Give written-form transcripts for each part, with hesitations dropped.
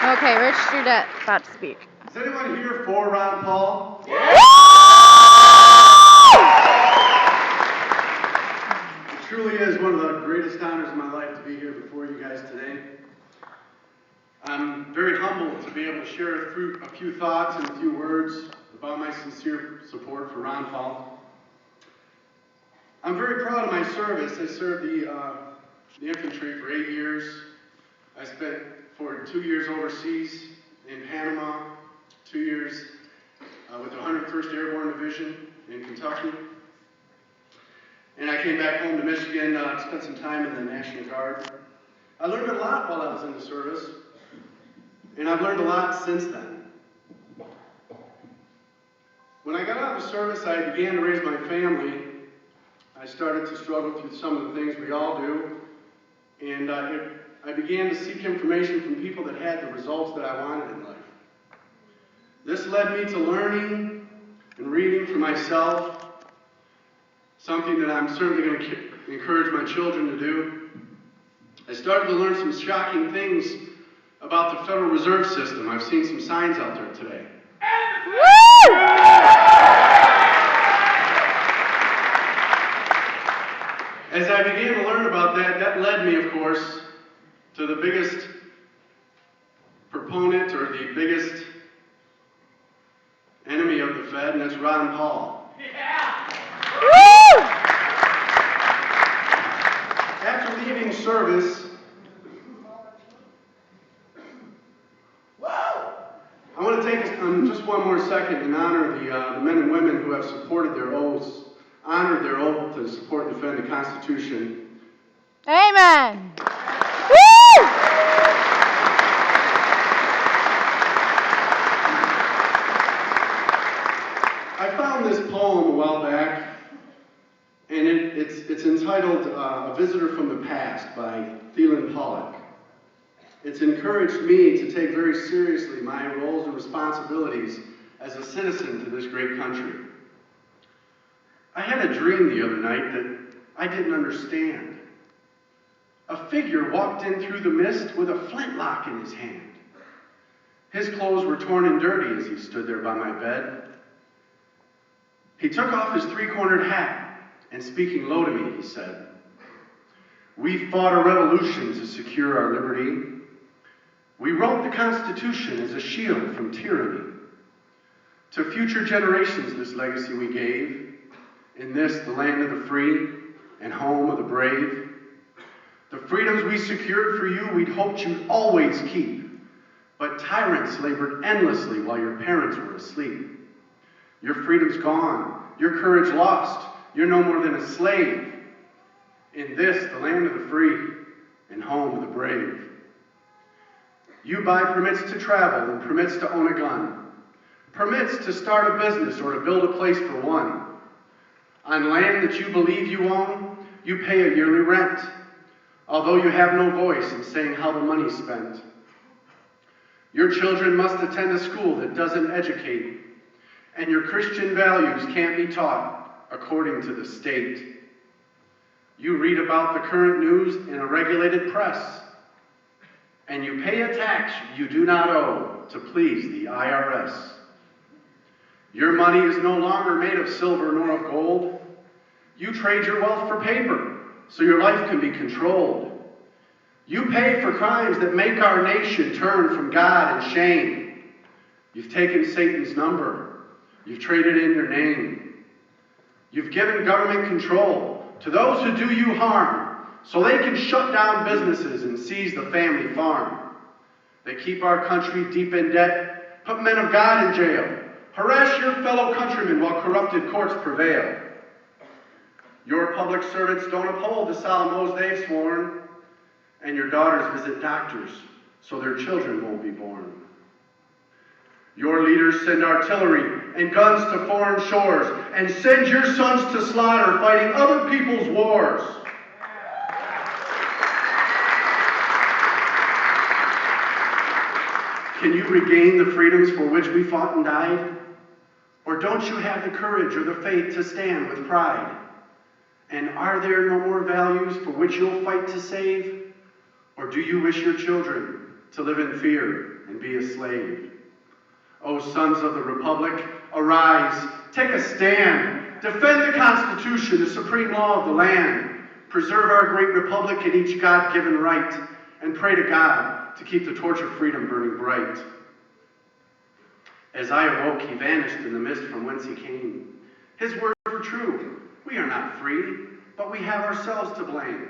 Okay, Rich Studette about to speak. Is anyone here for Ron Paul? Yeah. It truly is one of the greatest honors of my life to be here before you guys today. I'm very humbled to be able to share a few thoughts and a few words about my sincere support for Ron Paul. I'm very proud of my service. I served the infantry for 8 years. I spent for 2 years overseas in Panama, 2 years with the 101st Airborne Division in Kentucky. And I came back home to Michigan, spent some time in the National Guard. I learned a lot while I was in the service, and I've learned a lot since then. When I got out of the service, I began to raise my family. I started to struggle through some of the things we all do, and I began to seek information from people that had the results that I wanted in life. This led me to learning and reading for myself, something that I'm certainly going to encourage my children to do. I started to learn some shocking things about the Federal Reserve System. I've seen some signs out there today. As I began to learn about that, that led me, of course, to the biggest proponent or the biggest enemy of the Fed, and that's Ron Paul. Yeah. Woo! After leaving service, I want to take just one more second and honor the men and women who have supported their oaths, honored their oath to support and defend the Constitution. Amen. I found this poem a while back, and it's entitled A Visitor from the Past by Thelen Paulk. It's encouraged me to take very seriously my roles and responsibilities as a citizen to this great country. I had a dream the other night that I didn't understand. A figure walked in through the mist with a flintlock in his hand. His clothes were torn and dirty as he stood there by my bed. He took off his three-cornered hat, and speaking low to me, he said, "We fought a revolution to secure our liberty. We wrote the Constitution as a shield from tyranny. To future generations this legacy we gave, in this, the land of the free and home of the brave. The freedoms we secured for you we'd hoped you'd always keep, but tyrants labored endlessly while your parents were asleep. Your freedom's gone, your courage lost, you're no more than a slave. In this, the land of the free and home of the brave. You buy permits to travel and permits to own a gun, permits to start a business or to build a place for one. On land that you believe you own, you pay a yearly rent, although you have no voice in saying how the money's spent. Your children must attend a school that doesn't educate, and your Christian values can't be taught according to the state. You read about the current news in a regulated press, and you pay a tax you do not owe to please the IRS. Your money is no longer made of silver nor of gold. You trade your wealth for paper so your life can be controlled. You pay for crimes that make our nation turn from God and shame. You've taken Satan's number. You've traded in your name. You've given government control to those who do you harm so they can shut down businesses and seize the family farm. They keep our country deep in debt, put men of God in jail, harass your fellow countrymen while corrupted courts prevail. Your public servants don't uphold the solemn oaths they've sworn, and your daughters visit doctors so their children won't be born. Your leaders send artillery and guns to foreign shores and send your sons to slaughter fighting other people's wars. Can you regain the freedoms for which we fought and died? Or don't you have the courage or the faith to stand with pride? And are there no more values for which you'll fight to save? Or do you wish your children to live in fear and be a slave. O sons of the Republic, arise, take a stand, defend the Constitution, the supreme law of the land, preserve our great republic and each God-given right, and pray to God to keep the torch of freedom burning bright. As I awoke, he vanished in the mist from whence he came. His words were true. We are not free, but we have ourselves to blame.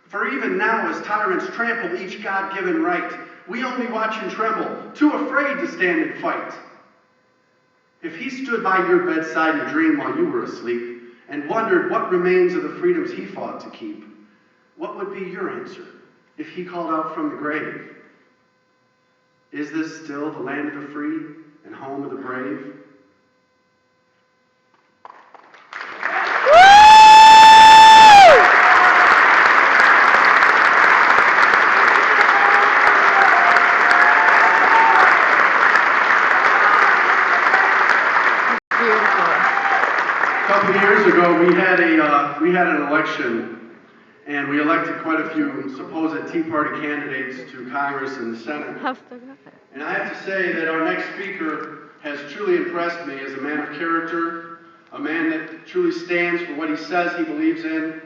For even now, as tyrants trample each God-given right, we only watch and tremble, too afraid to stand and fight. If he stood by your bedside and dreamed while you were asleep, and wondered what remains of the freedoms he fought to keep, what would be your answer if he called out from the grave? Is this still the land of the free and home of the brave? A couple of years ago, we had an election, and we elected quite a few supposed Tea Party candidates to Congress and the Senate. And I have to say that our next speaker has truly impressed me as a man of character, a man that truly stands for what he says he believes in,